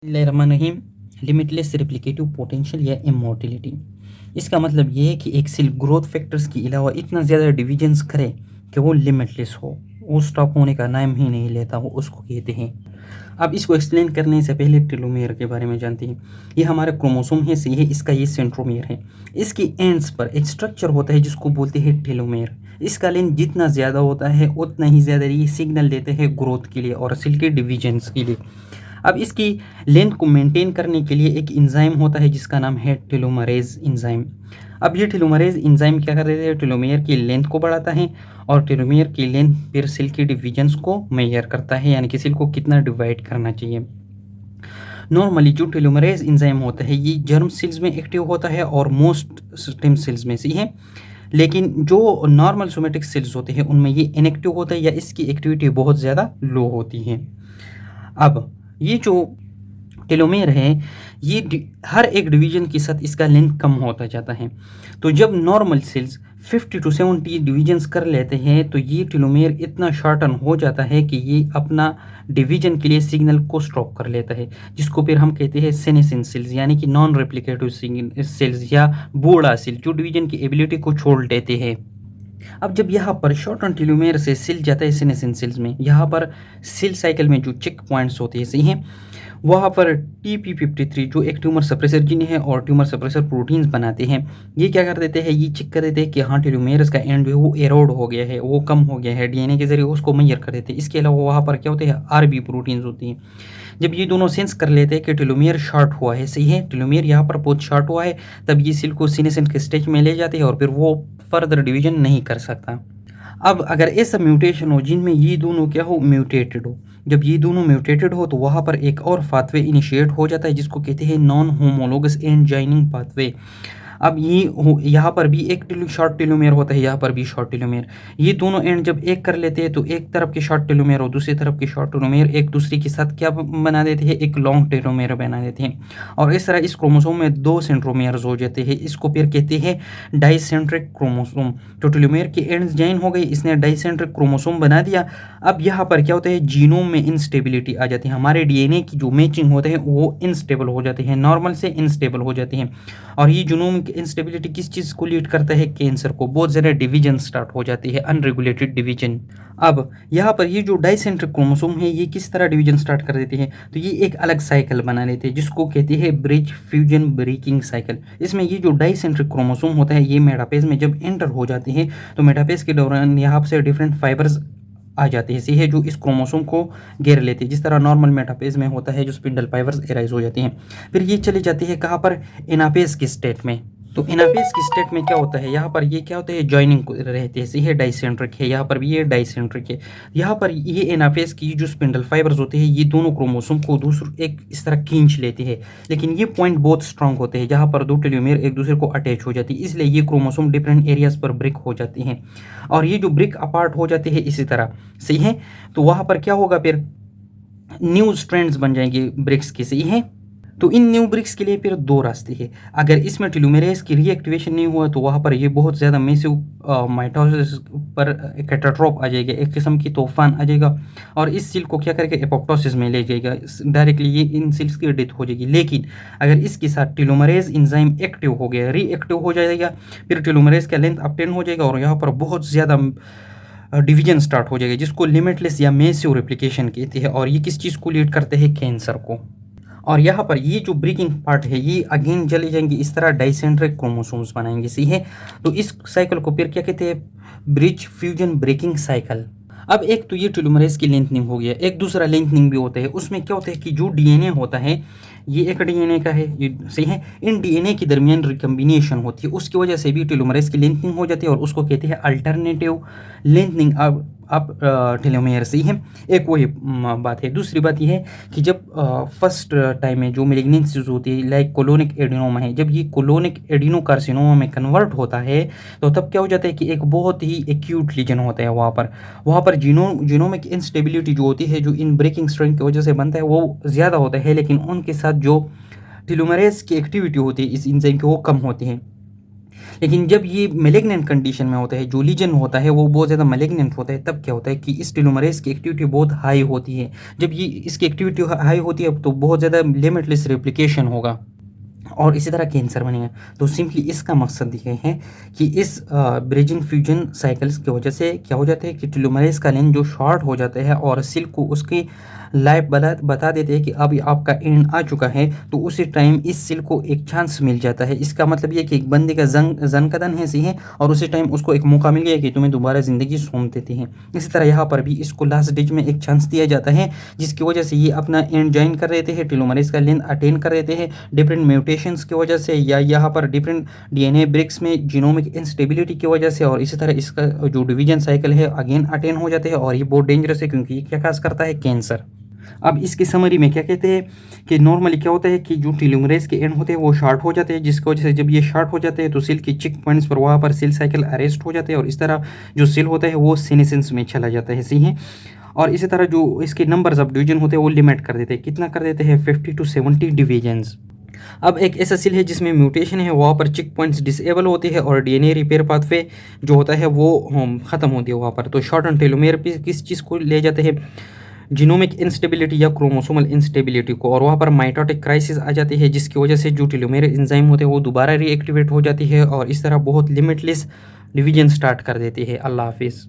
बिस्मिल्लाहिर्रहमानिर्रहीम। Limitless रिप्लिकेटिव potential या इमॉर्टिलिटी, इसका मतलब ये है कि एक सेल ग्रोथ फैक्टर्स के अलावा इतना ज़्यादा डिविजन्स करे कि वो लिमिटलेस हो, वो स्टॉप होने का नाम ही नहीं लेता, वो उसको कहते हैं। अब इसको एक्सप्लेन करने से पहले टेलोमेयर के बारे में जानते हैं। ये हमारा क्रोमोसोम है, सही है, इसका ये सेंट्रोमेयर है। इसकी एंड्स पर एक स्ट्रक्चर होता है जिसको बोलते हैं टेलोमेयर। इसका लेंथ जितना ज़्यादा होता है उतना ही ज़्यादा ये सिग्नल देते हैं ग्रोथ के लिए और सेल के डिविजन्स के लिए। अब इसकी लेंथ को मेंटेन करने के लिए एक एंजाइम होता है जिसका नाम है टेलोमरेज एंजाइम। अब ये टेलोमरेज एंजाइम क्या कर रहे थे, टेलोमेयर की लेंथ को बढ़ाता है और टेलोमेयर की लेंथ फिर सेल के डिविजन्स को मेजर करता है, यानी कि सेल को कितना डिवाइड करना चाहिए। नॉर्मली जो टेलोमरेज एंजाइम होता है ये जर्म सेल्स में एक्टिव होता है और मोस्ट स्टेम सेल्स में से है, लेकिन जो नॉर्मल सोमेटिक सेल्स होते हैं उनमें ये इनएक्टिव होता है या इसकी एक्टिविटी बहुत ज़्यादा लो होती है। अब ये जो टेलोमेयर है ये हर एक डिवीजन के साथ इसका लेंथ कम होता जाता है। तो जब नॉर्मल सेल्स 50 to 70 डिवीजन्स कर लेते हैं तो ये टेलोमेयर इतना शॉर्टन हो जाता है कि ये अपना डिवीजन के लिए सिग्नल को स्टॉप कर लेता है, जिसको फिर हम कहते हैं सेनेसेंस सेल्स, यानी कि नॉन रेप्लिकेटिव सेल्स या बूढ़ा सेल जो डिवीजन की एबिलिटी को छोड़ देते हैं। अब जब यहाँ पर शॉर्टन टेलोमेयर से सेल जाता है सेनेसेंस सेल्स में, यहाँ पर सेल साइकिल में जो चेक पॉइंट्स होते हैं, सही हैं, वहाँ पर TP53 जो एक ट्यूमर सप्रेसर जीन है और ट्यूमर सप्रेसर प्रोटीन्स बनाते हैं, ये क्या कर देते हैं, ये चेक कर देते हैं कि हाँ टेलोमेयर्स का एंड जो है वो एरोड हो गया है, वो कम हो गया है, DNA के जरिए उसको मेजर कर देते हैं। इसके अलावा वहाँ पर क्या होते हैं, RB प्रोटीन्स होती हैं। जब ये दोनों सेंस कर लेते हैं कि टेलोमेयर शॉर्ट हुआ है, सही है, टेलोमेयर यहाँ पर बहुत शॉर्ट हुआ है, तब ये सेल को सीनेसेंट के स्टेज में ले जाते हैं और फिर वो फर्दर डिवीजन नहीं कर सकता। अब अगर ऐसा म्यूटेशन हो जिनमें ये दोनों क्या हो, म्यूटेटेड हो, जब ये दोनों म्यूटेटेड हो तो वहाँ पर एक और पाथवे इनिशिएट हो जाता है जिसको कहते हैं non homologous and joining pathway. अब ये यहाँ पर भी एक शॉर्ट टेलोमेयर होता है, यहाँ पर भी शॉर्ट टेलोमेयर। ये दोनों एंड जब एक कर लेते हैं तो एक तरफ के शॉर्ट टेलोमेयर और दूसरी तरफ के शॉर्ट टेलोमेयर एक दूसरे के साथ क्या बना देते हैं, एक लॉन्ग टेलोमेयर बना देते हैं। और इस तरह इस क्रोमोसोम में 2 सेंट्रोमेयर्स हो जाते हैं। इसको फिर कहते हैं डाइसेंट्रिक क्रोमोसोम। तो टेलोमेयर की एंड्स जॉइन हो गई, इसने डाइसेंट्रिक क्रोमोसोम बना दिया। अब यहाँ पर क्या होता है, जीनोम में इंस्टेबिलिटी आ जाती है, हमारे DNA की जो मैचिंग होते हैं वो इनस्टेबल हो जाते हैं, नॉर्मल से इनस्टेबल हो जाते हैं। और ये जीनोम इंस्टेबिलिटी किस चीज़ को लीड करता है, कैंसर को। बहुत ज़्यादा डिवीजन स्टार्ट हो जाती है, अनरेगुलेटेड डिवीजन। अब यहाँ पर ये जो डाइसेंट्रिक क्रोमोसोम है ये किस तरह डिवीजन स्टार्ट कर देते हैं, तो ये एक अलग साइकिल बना लेते हैं जिसको कहते हैं ब्रिज फ्यूजन ब्रेकिंग साइकिल। इसमें ये जो डाइसेंट्रिक क्रोमोसोम होता है ये मेटाफेज में जब एंटर हो जाते हैं तो मेटाफेज के दौरान यहाँ से डिफरेंट फाइबर्स आ जाती है, सी है, जो इस क्रोमोसोम को घेर लेती है, जिस तरह नॉर्मल मेटाफेज में होता है जो स्पिंडल फाइबर्स एराइज हो जाती हैं। फिर ये चली जाती है कहाँ पर, एनाफेज की स्टेट में। तो एनाफेज की स्टेट में क्या होता है, यहाँ पर ये क्या होता है, जॉइनिंग रहती है, सही है, डाइसेंट्रिक है, यहाँ पर भी ये डाइसेंट्रिक है। यहाँ पर ये एनाफेज की जो स्पिंडल फाइबर्स होते हैं ये दोनों क्रोमोसोम को दूसरे एक इस तरह खींच लेते हैं, लेकिन ये पॉइंट बहुत स्ट्रांग होते हैं जहाँ पर 2 टेलोमेयर एक दूसरे को अटैच हो जाती है, इसलिए ये क्रोमोसोम डिफरेंट एरियाज पर ब्रेक हो जाते हैं और ये जो ब्रेक अपार्ट हो जाते हैं इसी तरह, सही है। तो वहाँ पर क्या होगा, फिर न्यू स्ट्रैंड्स बन जाएंगे ब्रिक्स के, सही है। तो इन न्यू ब्रिक्स के लिए फिर 2 रास्ते हैं। अगर इसमें टेलोमेरेज की रीएक्टिवेशन नहीं हुआ तो वहाँ पर ये बहुत ज़्यादा मैसिव माइटोसिस पर कैटाट्रोप आ जाएगा, एक किस्म की तूफान आ जाएगा और इस सेल को क्या करके एपोप्टोसिस में ले जाएगा, डायरेक्टली ये इन सेल्स की डेथ हो जाएगी। लेकिन अगर इसके साथ टेलोमेरेज एंजाइम एक्टिव हो गया, रीएक्टिव हो जाएगा, फिर टेलोमेरेज का लेंथ अपटेन हो जाएगा और यहाँ पर बहुत ज़्यादा डिवीजन स्टार्ट हो जाएगा जिसको लिमिटलेस या मैसिव रेप्लिकेशन कहते हैं। और ये किस चीज़ को लीड करते हैं, कैंसर को। और यहाँ पर ये जो ब्रेकिंग पार्ट है ये अगेन चले जाएंगे, इस तरह डाइसेंट्रिक क्रोमोसोम्स बनाएंगे, सही है। तो इस साइकिल को फिर क्या कहते हैं, ब्रिज फ्यूजन ब्रेकिंग साइकिल। अब एक तो ये टेलोमेरेज की लेंथनिंग हो गया, एक दूसरा लेंथनिंग भी होता है। उसमें क्या होता है कि जो DNA होता है ये एक DNA का है, ये सही है, इन DNA के दरमियान रिकम्बिनेशन होती है, उसकी वजह से भी टेलोमेरेज की लेंथनिंग हो जाती है और उसको कहते हैं अल्टरनेटिव लेंथनिंग अब टेलोमेयर, सही है। एक वही बात है। दूसरी बात यह है कि जब फर्स्ट टाइम में जो मेलिग्नेंसीज होती है लाइक कोलोनिक एडिनोमा है, जब ये कोलोनिक एडिनोकार्सिनोमा में कन्वर्ट होता है तो तब क्या हो जाता है कि एक बहुत ही एक्यूट लीजन होता है वहाँ पर जीनोमिक इंस्टेबिलिटी जो होती है, जो इन ब्रेकिंग स्ट्रेंथ की वजह से बनता है, वो ज़्यादा होता है, लेकिन उनके साथ जो टेलोमेरेज की एक्टिविटी होती है इस एंजाइम की वो कम होती है। लेकिन जब ये मैलिग्नेंट कंडीशन में होता है, जो लीजन होता है वो बहुत ज़्यादा मैलिग्नेंट होता है, तब क्या होता है कि इस टेलोमरेज की एक्टिविटी बहुत हाई होती है। जब ये इसकी एक्टिविटी हाई होती है तो बहुत ज़्यादा लिमिटलेस रेप्लिकेशन होगा और इसी तरह कैंसर बनेगा। तो सिंपली इसका मकसद ये है कि इस ब्रिजिंग फ्यूजन साइकिल्स की वजह से क्या हो जाता है कि टेलोमरेज का लेंथ जो शॉर्ट हो जाता है और सेल को उसकी लाइफ बता देते हैं कि अब आपका एंड आ चुका है, तो उसी टाइम इस सेल को एक चांस मिल जाता है। इसका मतलब ये कि एक बंदे का जन कदन है सी है और उसी टाइम उसको एक मौका मिल गया कि तुम्हें दोबारा ज़िंदगी सौंप देती है। इसी तरह यहाँ पर भी इसको लास्ट स्टेज में एक चांस दिया जाता है, जिसकी वजह से ये अपना एंड ज्वाइन कर देते हैं, टेलोमरेज का लेंथ अटेन कर देते हैं डिफरेंट म्यूटेशंस की वजह से, या यहाँ पर डिफरेंट डीएनए ब्रेक्स में जीनोमिक इंस्टेबिलिटी की वजह से, और इसी तरह इसका जो डिवीजन साइकिल है अगेन अटेन हो जाते हैं। और ये बहुत डेंजरस है क्योंकि ये क्या काज करता है, कैंसर। अब इसकी समरी में क्या कहते हैं कि नॉर्मली क्या होता है कि जो टेलोमरेज के एंड होते हैं वो शार्ट हो जाते हैं, जिसकी वजह से जब ये शार्ट हो जाते हैं तो सेल की चेक पॉइंट्स पर वहाँ पर सेल साइकिल अरेस्ट हो जाते हैं और इस तरह जो सेल होता है वो सीनेसेंस में चला जाता है, सही है। और इसी तरह जो इसके नंबर्स ऑफ डिवीजन होते हैं वो लिमिट कर देते हैं, कितना कर देते हैं, 50 to 70 डिवीजन्स। अब एक ऐसा सेल है जिसमें म्यूटेशन है, वहाँ पर चेक पॉइंट्स डिसेबल होते हैं और डीएनए रिपेयर पाथवे जो होता है वो ख़त्म होती है वहाँ पर। तो शॉर्ट एंड टेलोमेयर पे किस चीज़ को ले जाते हैं, जीनोमिक इंस्टेबिलिटी या क्रोमोसोमल इंस्टेबिलिटी को, और वहाँ पर माइटोटिक क्राइसिस आ जाती है, जिसकी वजह से जो टेलोमेयर एंजाइम होते हैं वो दोबारा रीएक्टिवेट हो जाती है और इस तरह बहुत लिमिटलेस डिवीजन स्टार्ट कर देती है। अल्लाह हाफिज़।